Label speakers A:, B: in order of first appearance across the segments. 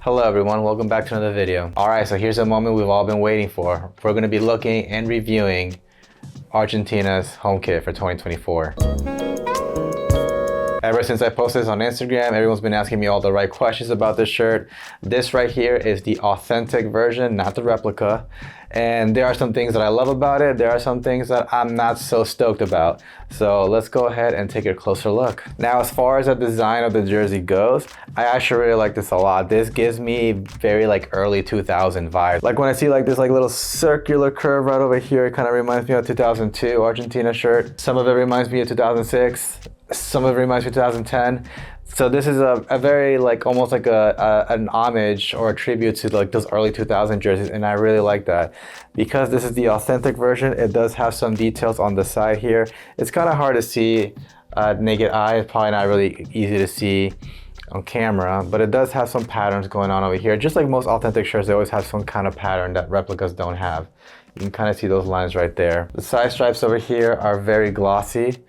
A: Hello everyone, welcome back to another video. Alright, so here's a moment we've all been waiting for. We're going to be looking and reviewing Argentina's home kit for 2024. Ever since I posted this on Instagram, everyone's been asking me all the right questions about this shirt. This right here is the authentic version, not the replica. And there are some things that I love about it. There are some things that I'm not so stoked about. So let's go ahead and take a closer look. Now, as far as the design of the jersey goes, I actually really like this a lot. This gives me very like early 2000 vibe. Like when I see like this like little circular curve right over here, it kind of reminds me of 2002 Argentina shirt. Some of it reminds me of 2006. Some of it reminds me of 2010. So this is a very like almost like an homage or a tribute to like those early 2000 jerseys, and I really like that. Because this is the authentic version, it does have some details on the side here. It's kind of hard to see naked eye. It's probably not really easy to see on camera, but it does have some patterns going on over here. Just like most authentic shirts, they always have some kind of pattern that replicas don't have. You can kind of see those lines right there. The side stripes over here are very glossy.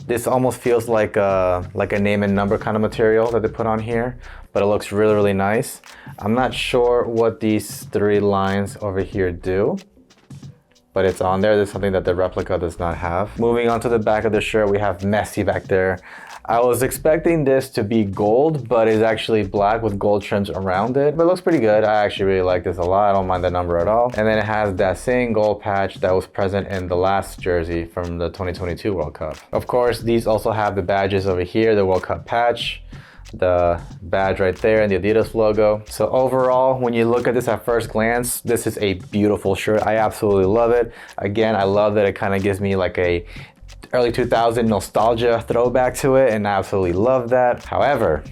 A: This almost feels like a name and number kind of material that they put on here, but it looks really, really nice. I'm not sure what these three lines over here do, but it's on there. There's something that the replica does not have. Moving on to the back of the shirt, we have MESSI back there. I was expecting this to be gold, but it's actually black with gold trims around it. But it looks pretty good. I actually really like this a lot. I don't mind the number at all. And then it has that same gold patch that was present in the last jersey from the 2022 World Cup. Of course, these also have the badges over here, the World Cup patch, the badge right there, and the Adidas logo. So overall, when you look at this at first glance, this is a beautiful shirt. I absolutely love it. Again, I love that it kind of gives me like a early 2000 nostalgia throwback to it, and I absolutely love that. However,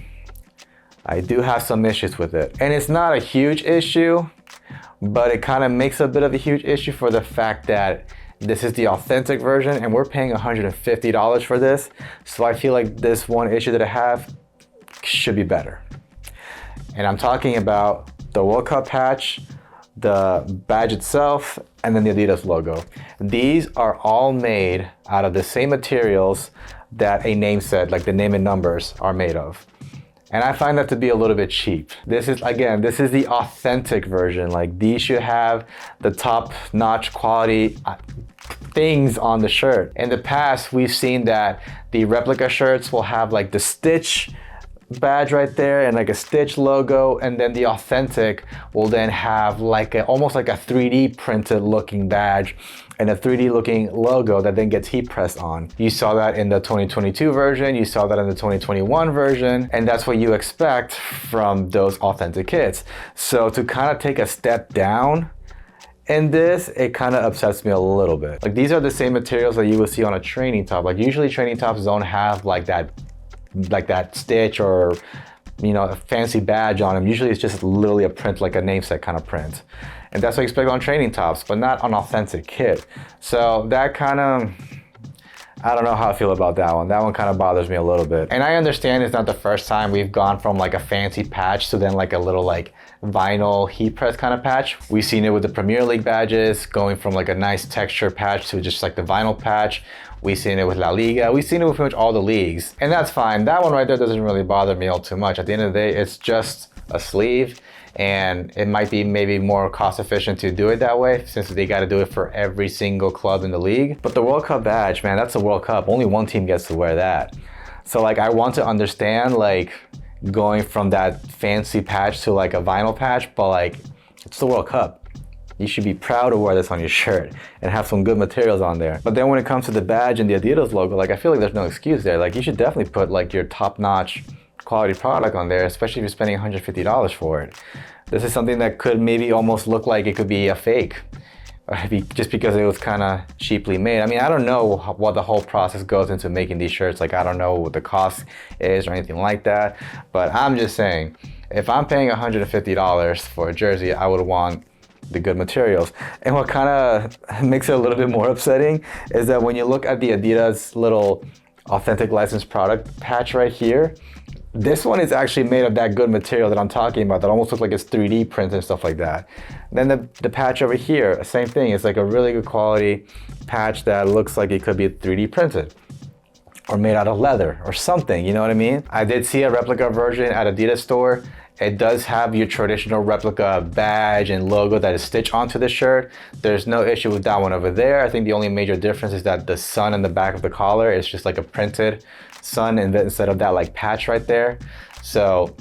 A: I do have some issues with it. And it's not a huge issue, but it kind of makes a bit of a huge issue for the fact that this is the authentic version and we're paying $150 for this. So I feel like this one issue that I have should be better. And I'm talking about the World Cup patch, the badge itself, and then the Adidas logo. These are all made out of the same materials that a name set, like the name and numbers, are made of. And I find that to be a little bit cheap. This is, again, this is the authentic version. Like these should have the top-notch quality things on the shirt. In the past, we've seen that the replica shirts will have like the stitch badge right there and like a stitch logo, and then the authentic will then have like almost like a 3D printed looking badge and a 3D looking logo that then gets heat pressed on. You saw that in the 2022 version, you saw that in the 2021 version, and that's what you expect from those authentic kits. So to kind of take a step down in this, it kind of upsets me a little bit. Like these are the same materials that you will see on a training top. Like usually training tops don't have like that stitch or, you know, a fancy badge on them. Usually it's just literally a print, like a name set kind of print. And that's what I expect on training tops, but not on authentic kit. So that kind of, I don't know how I feel about that one. That one kind of bothers me a little bit. And I understand it's not the first time we've gone from like a fancy patch to then like a little like vinyl heat press kind of patch. We've seen it with the Premier League badges, going from like a nice texture patch to just like the vinyl patch. We've seen it with La Liga. We've seen it with pretty much all the leagues. And that's fine. That one right there doesn't really bother me all too much. At the end of the day, it's just a sleeve, and it might be maybe more cost efficient to do it that way since they got to do it for every single club in the league. But the World Cup badge, man, that's a World Cup. Only one team gets to wear that. So like I want to understand like going from that fancy patch to like a vinyl patch, but like it's the World Cup. You should be proud to wear this on your shirt and have some good materials on there. But then when it comes to the badge and the Adidas logo, like I feel like there's no excuse there. Like you should definitely put like your top-notch quality product on there, especially if you're spending $150 for it. This is something that could maybe almost look like it could be a fake, just because it was kind of cheaply made. I mean, I don't know what the whole process goes into making these shirts. Like I don't know what the cost is or anything like that. But I'm just saying, if I'm paying $150 for a jersey, I would want the good materials. And what kind of makes it a little bit more upsetting is that when you look at the Adidas little authentic licensed product patch right here, this one is actually made of that good material that I'm talking about that almost looks like it's 3D printed and stuff like that. Then the patch over here, same thing. It's like a really good quality patch that looks like it could be 3D printed or made out of leather or something, you know what I mean? I did see a replica version at Adidas store, It does have your traditional replica badge and logo that is stitched onto the shirt. There's no issue with that one over there. I think the only major difference is that the sun in the back of the collar is just like a printed sun instead of that like patch right there. So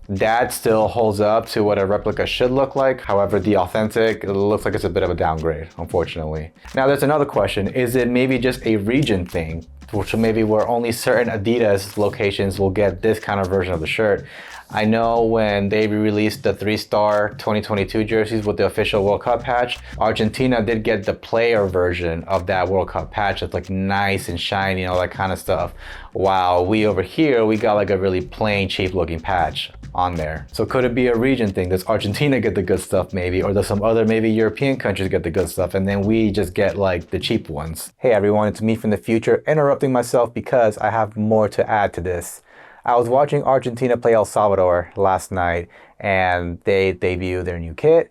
A: that still holds up to what a replica should look like. However, the authentic, it looks like it's a bit of a downgrade, unfortunately. Now there's another question. Is it maybe just a region thing? Which maybe where only certain Adidas locations will get this kind of version of the shirt. I know when they released the 3-star 2022 jerseys with the official World Cup patch, Argentina did get the player version of that World Cup patch. It's like nice and shiny and all that kind of stuff. Wow, we over here, we got like a really plain, cheap looking patch on there. So could it be a region thing? Does Argentina get the good stuff maybe? Or does some other maybe European countries get the good stuff and then we just get like the cheap ones? Hey everyone, it's me from the future interrupting myself because I have more to add to this. I was watching Argentina play El Salvador last night and they debuted their new kit,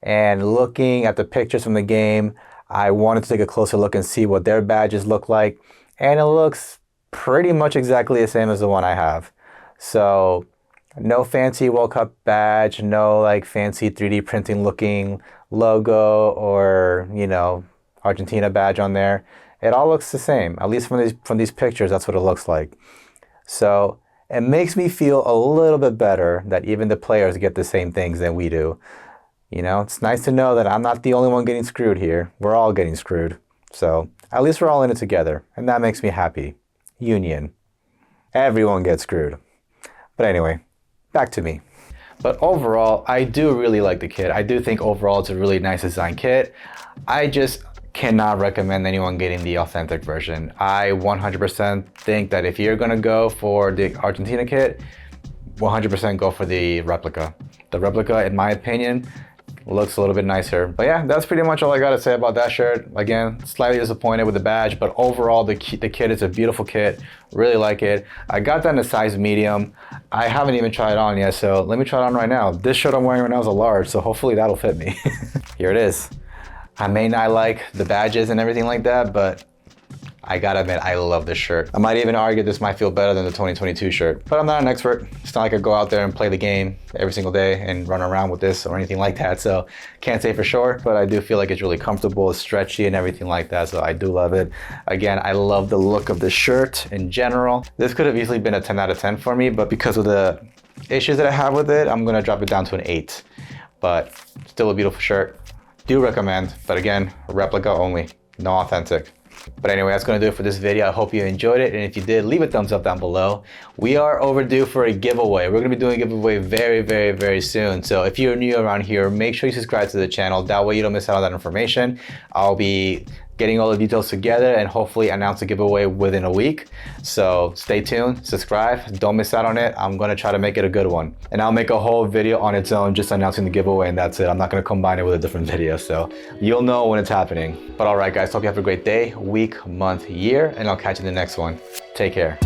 A: and looking at the pictures from the game, I wanted to take a closer look and see what their badges look like, and it looks pretty much exactly the same as the one I have. So no fancy World Cup badge, no like fancy 3D printing looking logo or, you know, Argentina badge on there. It all looks the same, at least from these pictures, that's what it looks like. So it makes me feel a little bit better that even the players get the same things than we do. You know, it's nice to know that I'm not the only one getting screwed here. We're all getting screwed. So at least we're all in it together, and that makes me happy. Union. Everyone gets screwed. But anyway, back to me. But overall, I do really like the kit. I do think overall it's a really nice design kit. I just cannot recommend anyone getting the authentic version. I 100% think that if you're gonna go for the Argentina kit, 100% go for the replica. The replica, in my opinion, looks a little bit nicer. But yeah, that's pretty much all I gotta say about that shirt. Again, slightly disappointed with the badge, but overall the kit is a beautiful kit. Really like it. I got that in a size medium. I haven't even tried it on yet, so let me try it on right now. This shirt I'm wearing right now is a large, so hopefully that'll fit me. Here it is. I may not like the badges and everything like that, but I gotta admit, I love this shirt. I might even argue this might feel better than the 2022 shirt, but I'm not an expert. It's not like I go out there and play the game every single day and run around with this or anything like that, so can't say for sure, but I do feel like it's really comfortable, it's stretchy and everything like that, so I do love it. Again, I love the look of the shirt in general. This could have easily been a 10 out of 10 for me, but because of the issues that I have with it, I'm gonna drop it down to an 8, but still a beautiful shirt. Do recommend, but again, replica only, no authentic. But anyway, that's gonna do it for this video. I hope you enjoyed it, and if you did, leave a thumbs up down below. We are overdue for a giveaway. We're gonna be doing a giveaway very, very, very soon. So if you're new around here, make sure you subscribe to the channel. That way you don't miss out on that information. I'll be getting all the details together and hopefully announce a giveaway within a week. So stay tuned, subscribe, don't miss out on it. I'm gonna try to make it a good one. And I'll make a whole video on its own just announcing the giveaway and that's it. I'm not gonna combine it with a different video, so you'll know when it's happening. But all right guys, hope you have a great day, week, month, year, and I'll catch you in the next one. Take care.